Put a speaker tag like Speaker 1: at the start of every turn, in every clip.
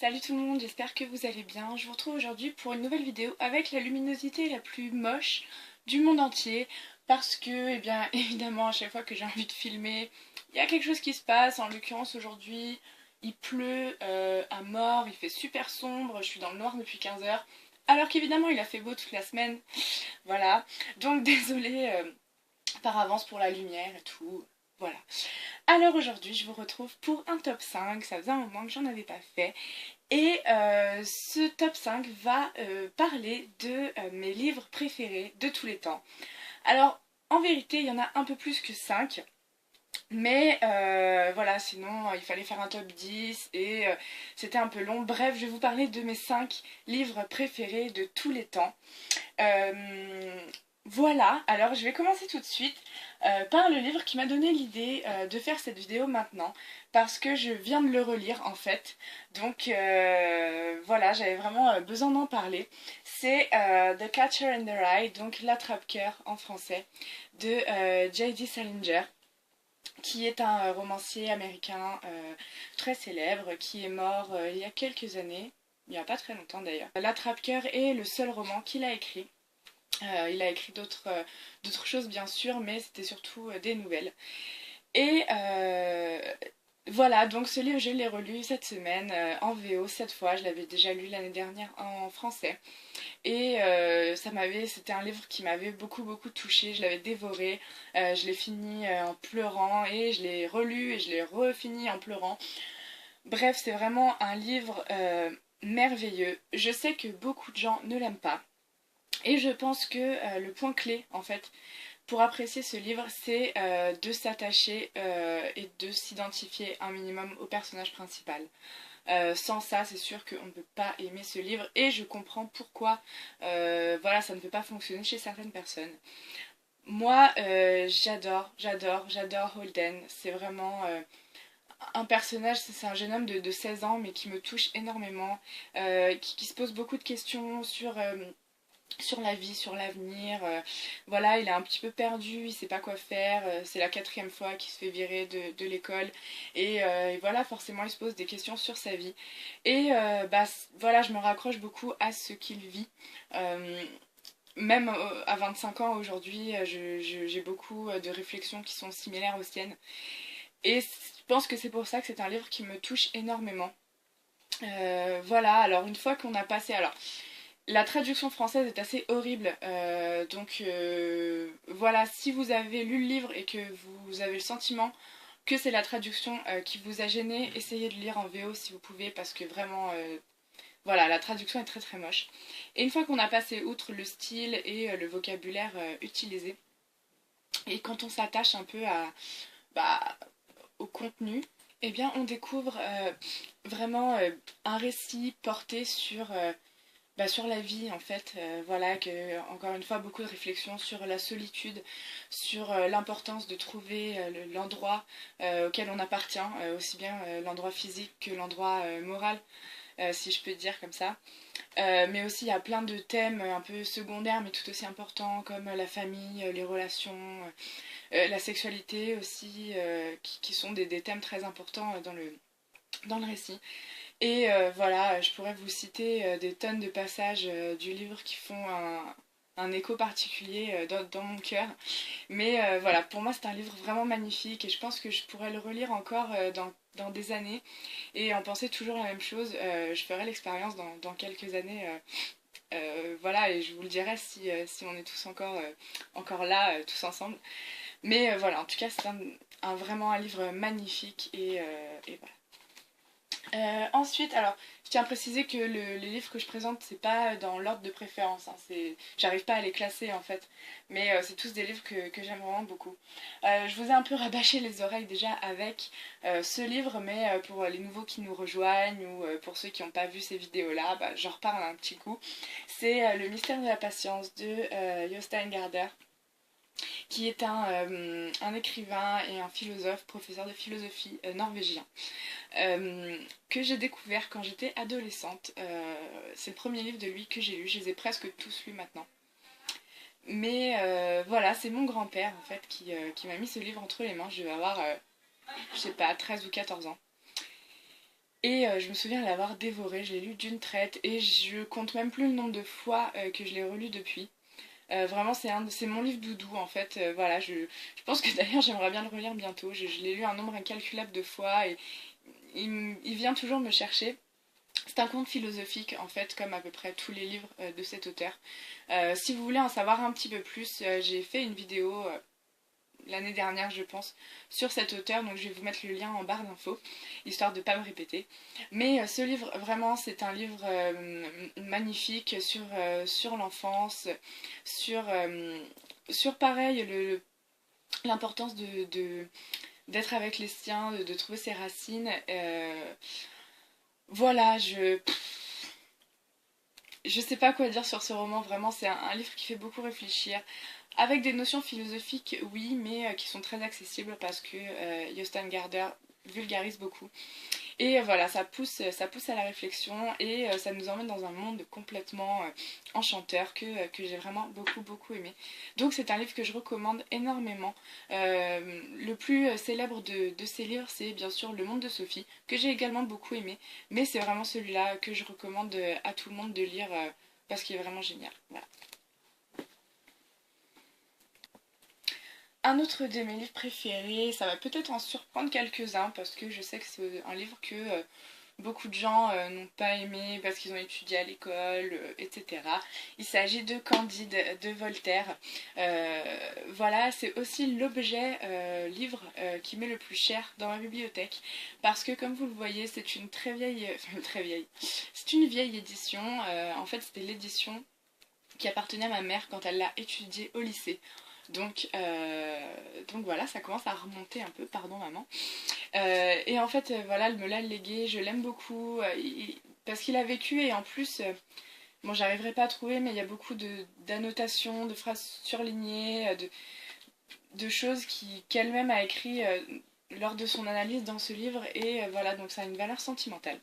Speaker 1: Salut tout le monde, j'espère que vous allez bien. Je vous retrouve aujourd'hui pour une nouvelle vidéo avec la luminosité la plus moche du monde entier. Parce que, eh bien, évidemment, à chaque fois que j'ai envie de filmer, il y a quelque chose qui se passe. En l'occurrence, aujourd'hui, il pleut à mort, il fait super sombre, je suis dans le noir depuis 15 heures. Alors qu'évidemment, il a fait beau toute la semaine. Voilà. Donc, désolée par avance pour la lumière et tout. Voilà. Alors aujourd'hui, je vous retrouve pour un top 5. Ça faisait un moment que j'en avais pas fait. Et ce top 5 va parler de mes livres préférés de tous les temps. Alors, en vérité, il y en a un peu plus que 5. Mais voilà, sinon il fallait faire un top 10 et c'était un peu long. Bref, je vais vous parler de mes 5 livres préférés de tous les temps. Voilà, alors je vais commencer tout de suite par le livre qui m'a donné l'idée de faire cette vidéo maintenant, parce que je viens de le relire en fait, donc voilà, j'avais vraiment besoin d'en parler. C'est The Catcher in the Rye, donc L'Attrape-Cœur en français, de J.D. Salinger, qui est un romancier américain très célèbre, qui est mort il y a quelques années, il n'y a pas très longtemps d'ailleurs. L'Attrape-Cœur est le seul roman qu'il a écrit. Il a écrit d'autres choses bien sûr, mais c'était surtout des nouvelles. Et voilà, donc ce livre je l'ai relu cette semaine en VO cette fois. Je l'avais déjà lu l'année dernière en français. Et c'était un livre qui m'avait beaucoup touchée. Je l'avais dévoré, je l'ai fini en pleurant et je l'ai relu et je l'ai refini en pleurant. Bref, c'est vraiment un livre merveilleux. Je sais que beaucoup de gens ne l'aiment pas. Et je pense que le point clé, en fait, pour apprécier ce livre, c'est de s'attacher et de s'identifier un minimum au personnage principal. Sans ça, c'est sûr qu'on ne peut pas aimer ce livre et je comprends pourquoi voilà, ça ne peut pas fonctionner chez certaines personnes. Moi, j'adore Holden. C'est vraiment un personnage, c'est un jeune homme de 16 ans, mais qui me touche énormément, qui se pose beaucoup de questions sur la vie, sur l'avenir. Voilà, il est un petit peu perdu, il sait pas quoi faire. C'est la 4e fois qu'il se fait virer de l'école. Et voilà, forcément, il se pose des questions sur sa vie. Et voilà, je me raccroche beaucoup à ce qu'il vit. Même à 25 ans aujourd'hui, j'ai beaucoup de réflexions qui sont similaires aux siennes. Et je pense que c'est pour ça que c'est un livre qui me touche énormément. Voilà, alors une fois qu'on a passé... Alors, la traduction française est assez horrible, donc voilà, si vous avez lu le livre et que vous avez le sentiment que c'est la traduction qui vous a gêné, essayez de lire en VO si vous pouvez, parce que vraiment, voilà, la traduction est très moche. Et une fois qu'on a passé outre le style et le vocabulaire utilisé, et quand on s'attache un peu bah, au contenu, eh bien on découvre vraiment un récit porté sur la vie en fait, voilà, encore une fois beaucoup de réflexions sur la solitude, sur l'importance de trouver l'endroit auquel on appartient, aussi bien l'endroit physique que l'endroit moral, si je peux dire comme ça. Mais aussi il y a plein de thèmes un peu secondaires mais tout aussi importants, comme la famille, les relations, la sexualité aussi, qui sont des thèmes très importants dans le récit. Et voilà, je pourrais vous citer des tonnes de passages du livre qui font un écho particulier dans mon cœur. Mais voilà, pour moi c'est un livre vraiment magnifique et je pense que je pourrais le relire encore dans des années et en penser toujours la même chose. Je ferai l'expérience dans quelques années. Voilà, et je vous le dirai si on est tous encore là, tous ensemble. Mais voilà, en tout cas c'est vraiment un livre magnifique et voilà. Ensuite, alors, je tiens à préciser que les livres que je présente, c'est pas dans l'ordre de préférence. Hein, j'arrive pas à les classer en fait, mais c'est tous des livres que j'aime vraiment beaucoup. Je vous ai un peu rabâché les oreilles déjà avec ce livre, mais pour les nouveaux qui nous rejoignent ou pour ceux qui n'ont pas vu ces vidéos-là, j'en reparle un petit coup. C'est Le mystère de la patience de Jostein Gaarder, qui est un écrivain et un philosophe, professeur de philosophie norvégien, que j'ai découvert quand j'étais adolescente. C'est le premier livre de lui que j'ai lu, je les ai presque tous lus maintenant. Mais voilà, c'est mon grand-père en fait qui m'a mis ce livre entre les mains. Je vais avoir, je sais pas, 13 ou 14 ans. Et je me souviens l'avoir dévoré, je l'ai lu d'une traite et je compte même plus le nombre de fois que je l'ai relu depuis. Vraiment, c'est mon livre doudou en fait. Voilà, je pense que d'ailleurs j'aimerais bien le relire bientôt. Je l'ai lu un nombre incalculable de fois et il vient toujours me chercher. C'est un conte philosophique en fait, comme à peu près tous les livres de cet auteur. Si vous voulez en savoir un petit peu plus, j'ai fait une vidéo l'année dernière, je pense, sur cet auteur, donc je vais vous mettre le lien en barre d'infos, histoire de ne pas me répéter. Mais ce livre, vraiment, c'est un livre magnifique sur l'enfance, sur pareil, l'importance d'être avec les siens, de trouver ses racines. Voilà, je sais pas quoi dire sur ce roman, vraiment, c'est un livre qui fait beaucoup réfléchir. Avec des notions philosophiques, oui, mais qui sont très accessibles parce que Jostein Gaarder vulgarise beaucoup. Et voilà, ça pousse à la réflexion et ça nous emmène dans un monde complètement enchanteur que j'ai vraiment beaucoup beaucoup aimé. Donc c'est un livre que je recommande énormément. Le plus célèbre de ces livres, c'est bien sûr Le Monde de Sophie, que j'ai également beaucoup aimé, mais c'est vraiment celui-là que je recommande à tout le monde de lire parce qu'il est vraiment génial. Voilà. Un autre de mes livres préférés, ça va peut-être en surprendre quelques-uns parce que je sais que c'est un livre que beaucoup de gens n'ont pas aimé parce qu'ils ont étudié à l'école, etc. Il s'agit de Candide de Voltaire. Voilà, c'est aussi l'objet livre qui m'est le plus cher dans ma bibliothèque parce que comme vous le voyez, c'est une très vieille, enfin très vieille, c'est une vieille édition. En fait, c'était l'édition qui appartenait à ma mère quand elle l'a étudié au lycée. Donc voilà, ça commence à remonter un peu, pardon maman. Et en fait, voilà, elle me l'a légué, je l'aime beaucoup, parce qu'il a vécu et en plus, bon, j'arriverai pas à trouver, mais il y a beaucoup d'annotations, de phrases surlignées, de choses qu'elle-même a écrit lors de son analyse dans ce livre, et voilà, donc ça a une valeur sentimentale.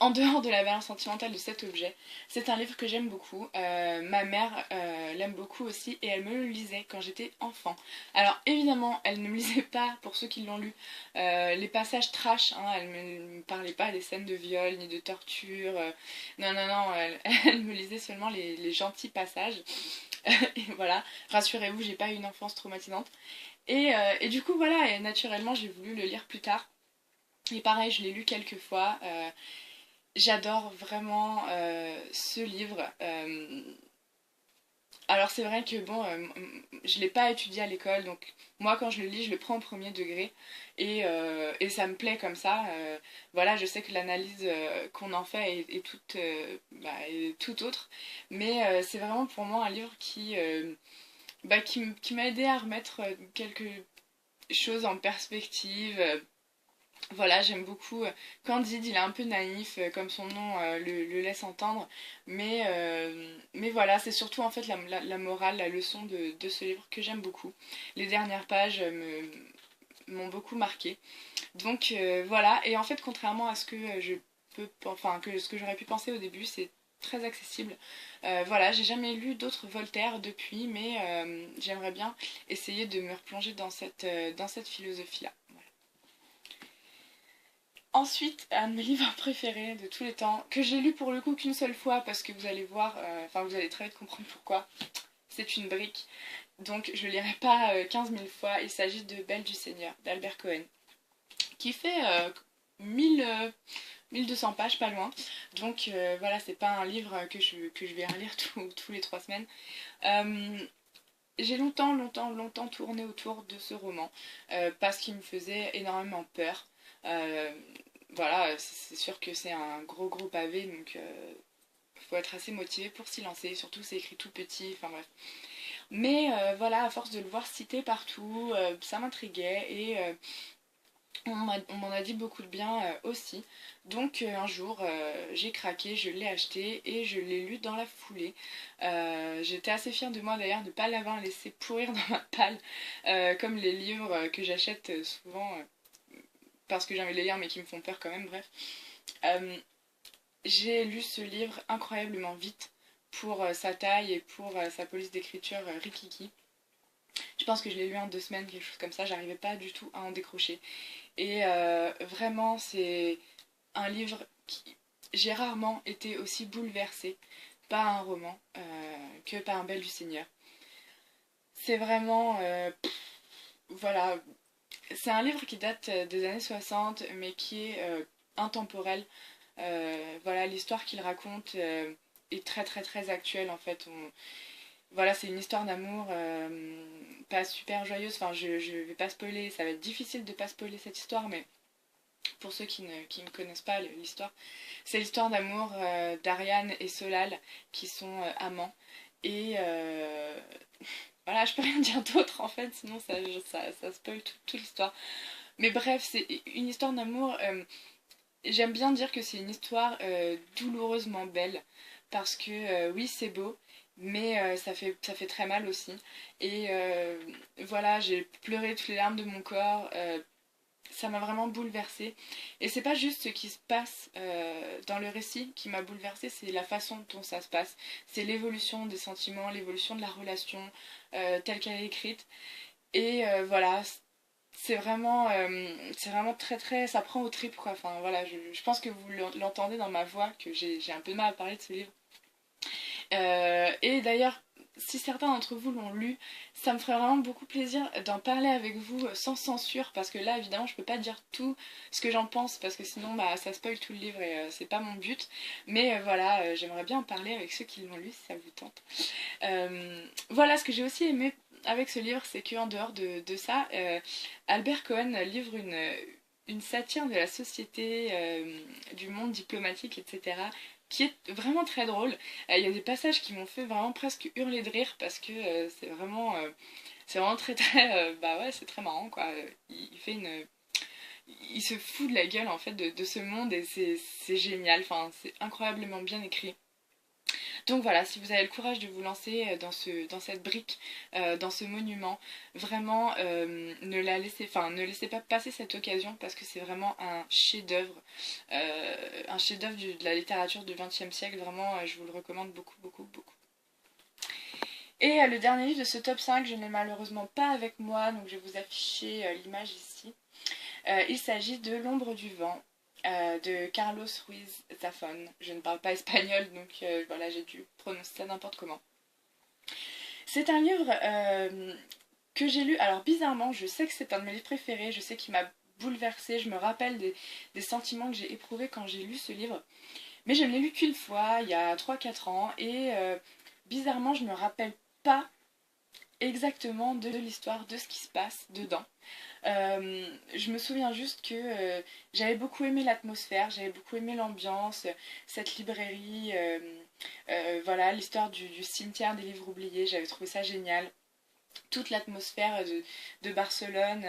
Speaker 1: En dehors de la valeur sentimentale de cet objet, c'est un livre que j'aime beaucoup. Ma mère l'aime beaucoup aussi et elle me le lisait quand j'étais enfant. Alors évidemment, elle ne me lisait pas, pour ceux qui l'ont lu, les passages trash. Hein, elle ne me parlait pas des scènes de viol ni de torture. Non, non, non, elle me lisait seulement les gentils passages. Et voilà, rassurez-vous, j'ai pas eu une enfance traumatisante. Et du coup, voilà, et naturellement, j'ai voulu le lire plus tard. Et pareil, je l'ai lu quelques fois. J'adore vraiment ce livre. Alors c'est vrai que bon, je l'ai pas étudié à l'école, donc moi quand je le lis, je le prends au premier degré et ça me plaît comme ça. Voilà, je sais que l'analyse qu'on en fait est tout autre, mais c'est vraiment pour moi un livre qui m'a aidé à remettre quelque chose en perspective. Voilà, j'aime beaucoup Candide, il est un peu naïf, comme son nom le laisse entendre, mais voilà, c'est surtout en fait la morale, la leçon de ce livre que j'aime beaucoup. Les dernières pages m'ont beaucoup marqué. Donc voilà, et en fait, contrairement à ce que enfin, ce que j'aurais pu penser au début, c'est très accessible. Voilà, j'ai jamais lu d'autres Voltaire depuis, mais j'aimerais bien essayer de me replonger dans cette philosophie-là. Ensuite, un de mes livres préférés de tous les temps, que j'ai lu pour le coup qu'une seule fois, parce que vous allez voir, enfin vous allez très vite comprendre pourquoi, c'est une brique, donc je ne lirai pas 15 000 fois, il s'agit de Belle du Seigneur, d'Albert Cohen, qui fait 1000, 1200 pages, pas loin, donc voilà, c'est pas un livre que je vais relire tous les 3 semaines. J'ai longtemps tourné autour de ce roman, parce qu'il me faisait énormément peur. Euh, voilà, c'est sûr que c'est un gros pavé, donc faut être assez motivé pour s'y lancer. Surtout, c'est écrit tout petit, enfin bref. Mais voilà, à force de le voir cité partout, ça m'intriguait et on m'en a dit beaucoup de bien aussi. Donc un jour, j'ai craqué, je l'ai acheté et je l'ai lu dans la foulée. J'étais assez fière de moi d'ailleurs de ne pas l'avoir laissé pourrir dans ma palle, comme les livres que j'achète souvent parce que j'ai envie de les lire mais qui me font peur quand même, bref. Euh, j'ai lu ce livre incroyablement vite pour sa taille et pour sa police d'écriture rikiki. Je pense que je l'ai lu en 2 semaines, quelque chose comme ça, j'arrivais pas du tout à en décrocher. Et vraiment, un livre qui... J'ai rarement été aussi bouleversée par un roman que par Un bel du Seigneur. C'est vraiment... voilà, c'est un livre qui date des années 60, mais qui est intemporel. Voilà, l'histoire qu'il raconte est très très très actuelle en fait. Voilà, c'est une histoire d'amour pas super joyeuse. Enfin, je vais pas spoiler, ça va être difficile de pas spoiler cette histoire, mais pour ceux qui ne connaissent pas l'histoire, c'est l'histoire d'amour d'Ariane et Solal qui sont amants. Et voilà, je peux rien dire d'autre en fait, sinon ça spoil toute l'histoire. Mais bref, c'est une histoire d'amour. J'aime bien dire que c'est une histoire douloureusement belle. Parce que oui, c'est beau, mais ça fait très mal aussi. Et voilà, j'ai pleuré toutes les larmes de mon corps. Ça m'a vraiment bouleversée. Et c'est pas juste ce qui se passe dans le récit qui m'a bouleversée, c'est la façon dont ça se passe. C'est l'évolution des sentiments, l'évolution de la relation telle qu'elle est écrite. Et voilà, c'est vraiment très très, ça prend au tripes quoi. Enfin voilà, je pense que vous l'entendez dans ma voix que j'ai un peu de mal à parler de ce livre. Et d'ailleurs, si certains d'entre vous l'ont lu, ça me ferait vraiment beaucoup plaisir d'en parler avec vous sans censure, parce que là, évidemment, je peux pas dire tout ce que j'en pense, parce que sinon, bah, ça spoil tout le livre et c'est pas mon but. Mais voilà, j'aimerais bien en parler avec ceux qui l'ont lu, si ça vous tente. Voilà, ce que j'ai aussi aimé avec ce livre, c'est qu'en dehors de ça, Albert Cohen livre une satire de la société, du monde diplomatique, etc., qui est vraiment très drôle. Il y a des passages qui m'ont fait vraiment presque hurler de rire parce que c'est vraiment très très bah ouais, c'est très marrant quoi. Il fait une il se fout de la gueule en fait de ce monde et c'est génial, enfin c'est incroyablement bien écrit. Donc voilà, si vous avez le courage de vous lancer dans cette brique, dans ce monument, vraiment ne laissez pas passer cette occasion parce que c'est vraiment un chef-d'œuvre de la littérature du XXe siècle. Vraiment, je vous le recommande beaucoup, beaucoup, beaucoup. Et le dernier livre de ce top 5, je ne l'ai malheureusement pas avec moi, donc je vais vous afficher l'image ici. Il s'agit de L'ombre du vent de Carlos Ruiz Zafón. Je ne parle pas espagnol, donc voilà, j'ai dû prononcer ça n'importe comment. C'est un livre que j'ai lu. Alors bizarrement, je sais que c'est un de mes livres préférés, je sais qu'il m'a bouleversée, je me rappelle des sentiments que j'ai éprouvés quand j'ai lu ce livre. Mais je ne l'ai lu qu'une fois, il y a 3 4 ans, et bizarrement, je ne me rappelle pas exactement de l'histoire, de ce qui se passe dedans. Je me souviens juste que j'avais beaucoup aimé l'atmosphère, j'avais beaucoup aimé l'ambiance, cette librairie, voilà, l'histoire du cimetière des livres oubliés, j'avais trouvé ça génial. Toute l'atmosphère de Barcelone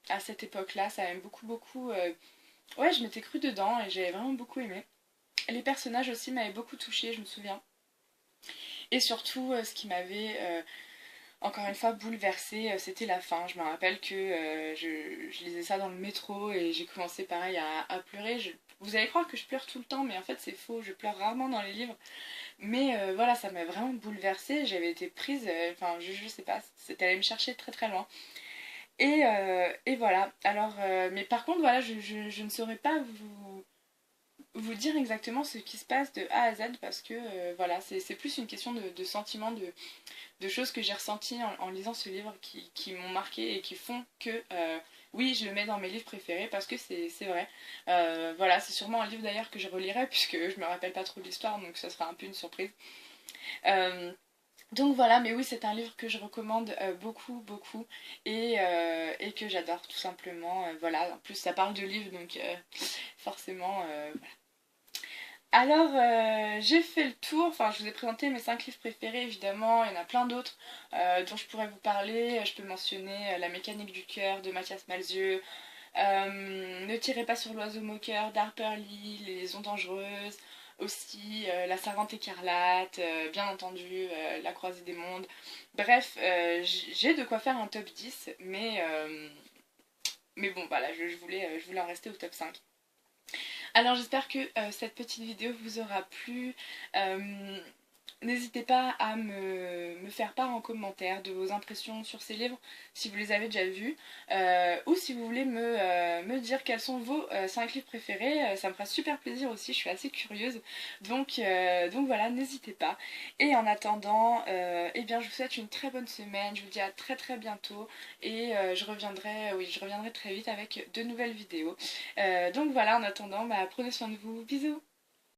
Speaker 1: à cette époque-là, ça m'a beaucoup, beaucoup... Ouais, je m'étais crue dedans et j'avais vraiment beaucoup aimé. Les personnages aussi m'avaient beaucoup touchée, je me souviens. Et surtout, ce qui m'avait encore une fois bouleversée, c'était la fin. Je me rappelle que je lisais ça dans le métro et j'ai commencé pareil à pleurer. Vous allez croire que je pleure tout le temps, mais en fait c'est faux, je pleure rarement dans les livres. Mais voilà, ça m'a vraiment bouleversée, j'avais été prise, enfin je sais pas, c'était allé me chercher très très loin. Et voilà, alors, mais par contre voilà, je ne saurais pas vous dire exactement ce qui se passe de A à Z parce que voilà, c'est plus une question de sentiment, de choses que j'ai ressenties en lisant ce livre qui m'ont marqué et qui font que oui, je le mets dans mes livres préférés parce que c'est vrai. Voilà, c'est sûrement un livre d'ailleurs que je relirai puisque je me rappelle pas trop de l'histoire, donc ça sera un peu une surprise. Euh, donc voilà, mais oui, c'est un livre que je recommande beaucoup, beaucoup et que j'adore tout simplement. Voilà, en plus ça parle de livres, donc forcément, voilà. Alors, j'ai fait le tour, enfin je vous ai présenté mes 5 livres préférés évidemment, il y en a plein d'autres dont je pourrais vous parler. Je peux mentionner La mécanique du cœur de Mathias Malzieu, Ne tirez pas sur l'oiseau moqueur d'Harper Lee, Les liaisons dangereuses, aussi La servante écarlate, bien entendu La croisée des mondes. Bref, j'ai de quoi faire un top 10, mais bon voilà, je voulais en rester au top 5. Alors j'espère que cette petite vidéo vous aura plu. N'hésitez pas à me faire part en commentaire de vos impressions sur ces livres, si vous les avez déjà vus, ou si vous voulez me dire quels sont vos 5 livres préférés. Ça me fera super plaisir aussi, je suis assez curieuse. Donc voilà, n'hésitez pas. Et en attendant, eh bien, je vous souhaite une très bonne semaine. Je vous dis à très très bientôt. Et je reviendrai très vite avec de nouvelles vidéos. Donc voilà, en attendant, bah, prenez soin de vous. Bisous!